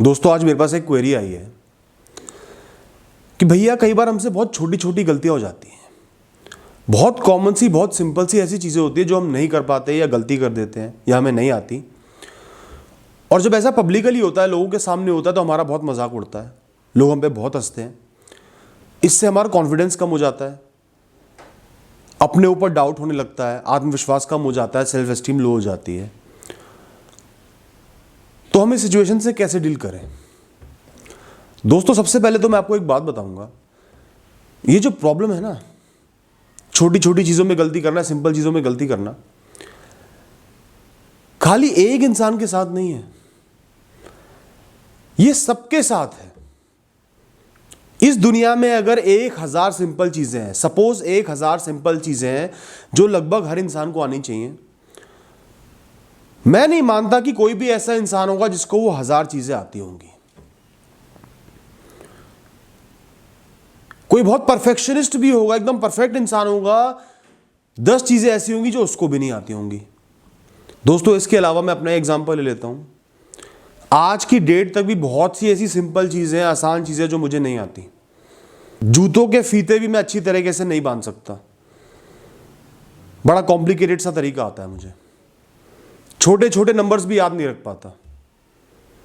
दोस्तों आज मेरे पास एक क्वेरी आई है कि भैया कई बार हमसे बहुत छोटी छोटी गलतियां हो जाती हैं। बहुत कॉमन सी, बहुत सिंपल सी ऐसी चीज़ें होती है जो हम नहीं कर पाते या गलती कर देते हैं या हमें नहीं आती। और जब ऐसा पब्लिकली होता है, लोगों के सामने होता है, तो हमारा बहुत मजाक उड़ता है, लोग हम पे बहुत हंसते हैं। इससे हमारा कॉन्फिडेंस कम हो जाता है, अपने ऊपर डाउट होने लगता है, आत्मविश्वास कम हो जाता है, सेल्फ एस्टीम लो हो जाती है। तो हम इस सिचुएशन से कैसे डील करें? दोस्तों सबसे पहले तो मैं आपको एक बात बताऊंगा, ये जो प्रॉब्लम है ना, छोटी छोटी चीजों में गलती करना, सिंपल चीजों में गलती करना, खाली एक इंसान के साथ नहीं है, ये सबके साथ है। इस दुनिया में अगर 1000 सिंपल चीजें हैं, सपोज 1000 सिंपल चीजें हैं जो लगभग हर इंसान को आनी चाहिए, मैं नहीं मानता कि कोई भी ऐसा इंसान होगा जिसको वो 1000 चीजें आती होंगी। कोई बहुत परफेक्शनिस्ट भी होगा, एकदम परफेक्ट इंसान होगा, 10 चीजें ऐसी होंगी जो उसको भी नहीं आती होंगी। दोस्तों इसके अलावा मैं अपना एग्जांपल ले लेता हूं। आज की डेट तक भी बहुत सी ऐसी सिंपल चीजें, आसान चीजें जो मुझे नहीं आती। जूतों के फीते भी मैं अच्छी तरीके से नहीं बांध सकता, बड़ा कॉम्प्लिकेटेड सा तरीका आता है मुझे। छोटे छोटे नंबर्स भी याद नहीं रख पाता।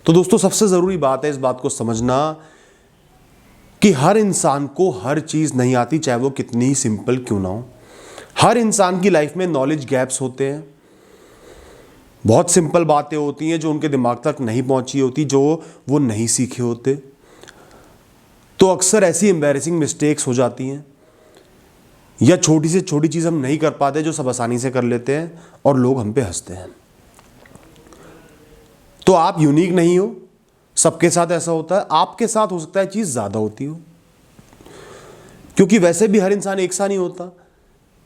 तो दोस्तों सबसे जरूरी बात है इस बात को समझना कि हर इंसान को हर चीज नहीं आती, चाहे वो कितनी ही सिंपल क्यों ना हो। हर इंसान की लाइफ में नॉलेज गैप्स होते हैं, बहुत सिंपल बातें होती हैं जो उनके दिमाग तक नहीं पहुंची होती, जो वो नहीं सीखे होते। तो अक्सर ऐसी एम्बैरेसिंग मिस्टेक्स हो जाती हैं, या छोटी से छोटी चीज हम नहीं कर पाते जो सब आसानी से कर लेते हैं और लोग हम पे हंसते हैं। तो आप यूनिक नहीं हो, सबके साथ ऐसा होता है। आपके साथ हो सकता है चीज ज्यादा होती हो, क्योंकि वैसे भी हर इंसान एक सा नहीं होता।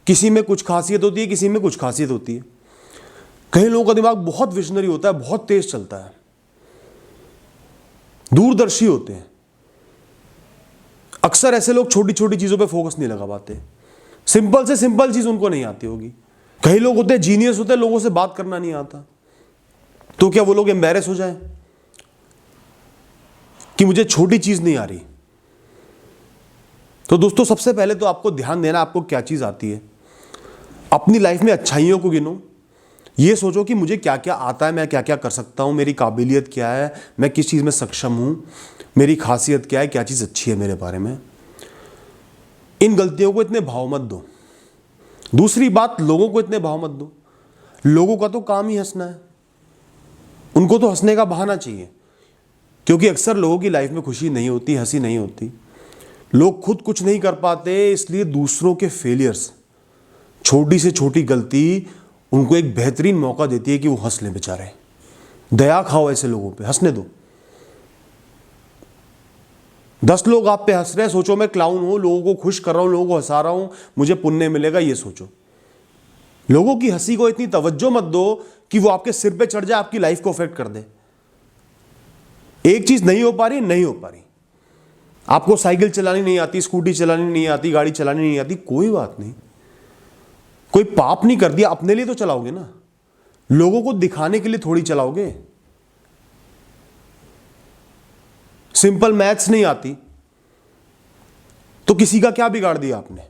किसी में कुछ खासियत होती है, किसी में कुछ खासियत होती है। कई लोगों का दिमाग बहुत विजनरी होता है, बहुत तेज चलता है, दूरदर्शी होते हैं। अक्सर ऐसे लोग छोटी छोटी चीजों पे फोकस नहीं लगा पाते, सिंपल से सिंपल चीज उनको नहीं आती होगी। कई लोग होते हैं जीनियस होते हैं, लोगों से बात करना नहीं आता। तो क्या वो लोग एम्बैरेस हो जाएं कि मुझे छोटी चीज नहीं आ रही? तो दोस्तों सबसे पहले तो आपको ध्यान देना आपको क्या चीज आती है। अपनी लाइफ में अच्छाइयों को गिनो, ये सोचो कि मुझे क्या क्या आता है, मैं क्या क्या कर सकता हूं, मेरी काबिलियत क्या है, मैं किस चीज में सक्षम हूं, मेरी खासियत क्या है, क्या चीज अच्छी है मेरे बारे में। इन गलतियों को इतने भाव मत दो। दूसरी बात, लोगों को इतने भाव मत दो। लोगों का तो काम ही हंसना है, उनको तो हंसने का बहाना चाहिए, क्योंकि अक्सर लोगों की लाइफ में खुशी नहीं होती, हंसी नहीं होती। लोग खुद कुछ नहीं कर पाते, इसलिए दूसरों के फेलियर्स, छोटी से छोटी गलती उनको एक बेहतरीन मौका देती है कि वो हंस लें बेचारे। दया खाओ ऐसे लोगों पे, हंसने दो। 10 लोग आप पे हंस रहे हैं, सोचो मैं क्लाउन हूं, लोगों को खुश कर रहा हूं, लोगों को हंसा रहा हूं, मुझे पुण्य मिलेगा, ये सोचो। लोगों की हंसी को इतनी तवज्जो मत दो कि वो आपके सिर पे चढ़ जाए, आपकी लाइफ को अफेक्ट कर दे। एक चीज नहीं हो पा रही, नहीं हो पा रही। आपको साइकिल चलानी नहीं आती, स्कूटी चलानी नहीं आती, गाड़ी चलानी नहीं आती, कोई बात नहीं। कोई पाप नहीं कर दिया, अपने लिए तो चलाओगे ना, लोगों को दिखाने के लिए थोड़ी चलाओगे। सिंपल मैथ्स नहीं आती तो किसी का क्या बिगाड़ दिया आपने?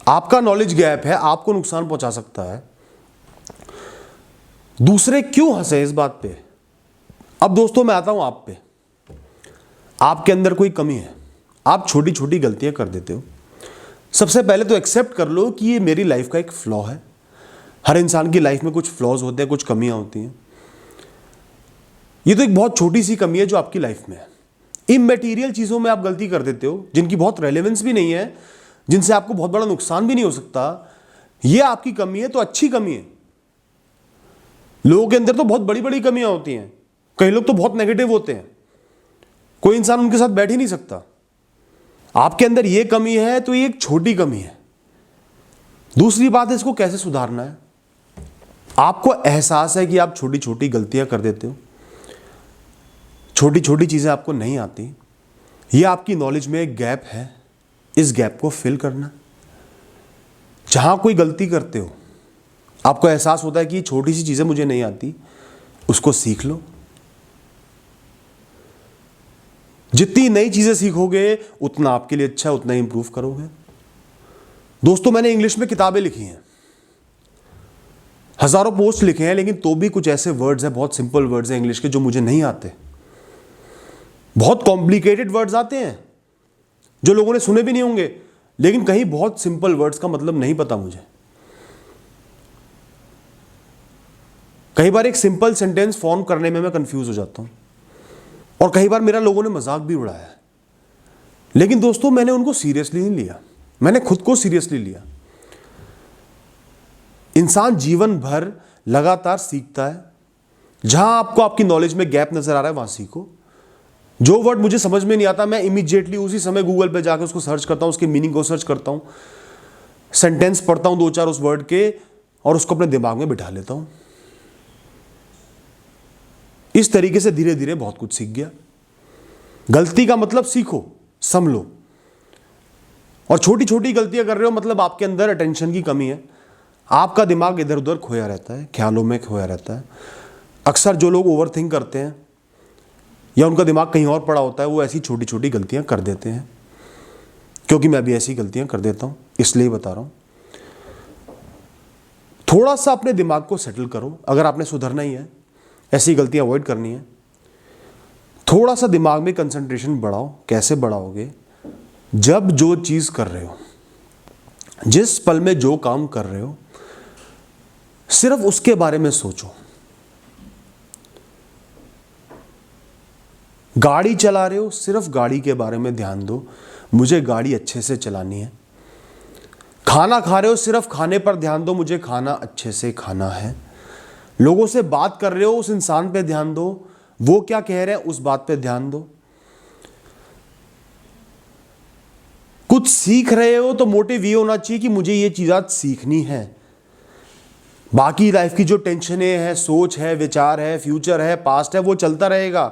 आपका नॉलेज गैप है, आपको नुकसान पहुंचा सकता है। दूसरे क्यों हंसे इस बात पे? अब दोस्तों मैं आता हूं आप पे। आपके अंदर कोई कमी है, आप छोटी छोटी गलतियां कर देते हो। सबसे पहले तो एक्सेप्ट कर लो कि ये मेरी लाइफ का एक फ्लॉ है। हर इंसान की लाइफ में कुछ फ्लॉज होते हैं, कुछ कमियां होती हैं। ये तो एक बहुत छोटी सी कमी है जो आपकी लाइफ में है। इमैटेरियल चीजों में आप गलती कर देते हो, जिनकी बहुत रेलेवेंस भी नहीं है, जिनसे आपको बहुत बड़ा नुकसान भी नहीं हो सकता। ये आपकी कमी है तो अच्छी कमी है। लोगों के अंदर तो बहुत बड़ी बड़ी कमियां होती हैं, कई लोग तो बहुत नेगेटिव होते हैं, कोई इंसान उनके साथ बैठ ही नहीं सकता। आपके अंदर ये कमी है तो ये एक छोटी कमी है। दूसरी बात है, इसको कैसे सुधारना है। आपको एहसास है कि आप छोटी छोटी गलतियां कर देते हो, छोटी छोटी चीजें आपको नहीं आती, ये आपकी नॉलेज में एक गैप है। इस गैप को फिल करना। जहां कोई गलती करते हो, आपको एहसास होता है कि छोटी सी चीजें मुझे नहीं आती, उसको सीख लो। जितनी नई चीजें सीखोगे उतना आपके लिए अच्छा, उतना ही इंप्रूव करोगे। दोस्तों, मैंने इंग्लिश में किताबें लिखी हैं, हजारों पोस्ट लिखे हैं, लेकिन तो भी कुछ ऐसे वर्ड्स हैं, बहुत सिंपल वर्ड्स हैं इंग्लिश के, जो मुझे नहीं आते। बहुत कॉम्प्लिकेटेड वर्ड्स आते हैं जो लोगों ने सुने भी नहीं होंगे, लेकिन कहीं बहुत सिंपल वर्ड्स का मतलब नहीं पता मुझे। कई बार एक सिंपल सेंटेंस फॉर्म करने में मैं कंफ्यूज हो जाता हूं, और कई बार मेरा लोगों ने मजाक भी उड़ाया है, लेकिन दोस्तों मैंने उनको सीरियसली नहीं लिया, मैंने खुद को सीरियसली लिया। इंसान जीवन भर लगातार सीखता है। जहां आपको आपकी नॉलेज में गैप नजर आ रहा है वहां सीखो। जो वर्ड मुझे समझ में नहीं आता, मैं इमीडिएटली उसी समय गूगल पे जाकर उसको सर्च करता हूं, उसके मीनिंग को सर्च करता हूं, सेंटेंस पढ़ता हूं 2-4 उस वर्ड के, और उसको अपने दिमाग में बिठा लेता हूं। इस तरीके से धीरे धीरे बहुत कुछ सीख गया। गलती का मतलब सीखो, संभलो। और छोटी छोटी गलतियां कर रहे हो मतलब आपके अंदर अटेंशन की कमी है, आपका दिमाग इधर उधर खोया रहता है, ख्यालों में खोया रहता है। अक्सर जो लोग ओवरथिंक करते हैं या उनका दिमाग कहीं और पड़ा होता है, वो ऐसी छोटी छोटी गलतियां कर देते हैं। क्योंकि मैं भी ऐसी गलतियां कर देता हूं, इसलिए बता रहा हूं। थोड़ा सा अपने दिमाग को सेटल करो। अगर आपने सुधरना ही है, ऐसी गलतियां अवॉइड करनी है, थोड़ा सा दिमाग में कंसंट्रेशन बढ़ाओ। कैसे बढ़ाओगे? जब जो चीज कर रहे हो, जिस पल में जो काम कर रहे हो, सिर्फ उसके बारे में सोचो। गाड़ी चला रहे हो, सिर्फ गाड़ी के बारे में ध्यान दो, मुझे गाड़ी अच्छे से चलानी है। खाना खा रहे हो, सिर्फ खाने पर ध्यान दो, मुझे खाना अच्छे से खाना है। लोगों से बात कर रहे हो, उस इंसान पे ध्यान दो, वो क्या कह रहे हैं उस बात पे ध्यान दो। कुछ सीख रहे हो तो मोटिव ये होना चाहिए कि मुझे ये चीज आज सीखनी है। बाकी लाइफ की जो टेंशनें हैं, सोच है, विचार है, फ्यूचर है, पास्ट है, वो चलता रहेगा।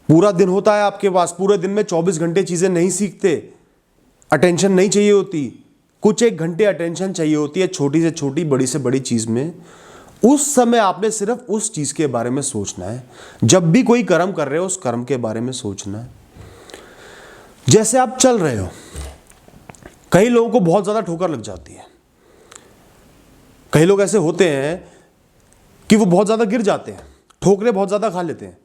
पूरा दिन होता है आपके पास, पूरे दिन में 24 घंटे चीजें नहीं सीखते। अटेंशन नहीं चाहिए होती, कुछ एक घंटे अटेंशन चाहिए होती है, छोटी से छोटी, बड़ी से बड़ी चीज में। उस समय आपने सिर्फ उस चीज के बारे में सोचना है। जब भी कोई कर्म कर रहे हो, उस कर्म के बारे में सोचना है। जैसे आप चल रहे हो, कई लोगों को बहुत ज्यादा ठोकर लग जाती है। कई लोग ऐसे होते हैं कि वो बहुत ज्यादा गिर जाते हैं, ठोकरें बहुत ज्यादा खा लेते हैं।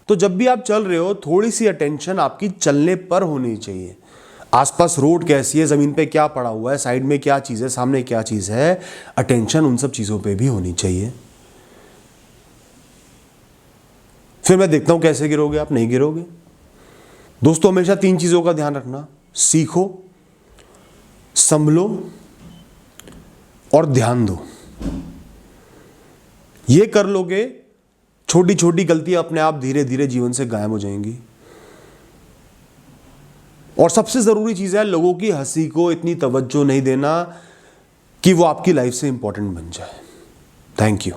तो जब भी आप चल रहे हो, थोड़ी सी अटेंशन आपकी चलने पर होनी चाहिए। आसपास रोड कैसी है, जमीन पे क्या पड़ा हुआ है, साइड में क्या चीज है, सामने क्या चीज है, अटेंशन उन सब चीजों पे भी होनी चाहिए। फिर मैं देखता हूं कैसे गिरोगे आप, नहीं गिरोगे। दोस्तों, हमेशा 3 चीजों का ध्यान रखना: सीखो, संभलो और ध्यान दो। ये कर लोगे, छोटी छोटी गलतियां अपने आप धीरे धीरे जीवन से गायब हो जाएंगी। और सबसे जरूरी चीज है, लोगों की हंसी को इतनी तवज्जो नहीं देना कि वो आपकी लाइफ से इंपॉर्टेंट बन जाए। Thank you.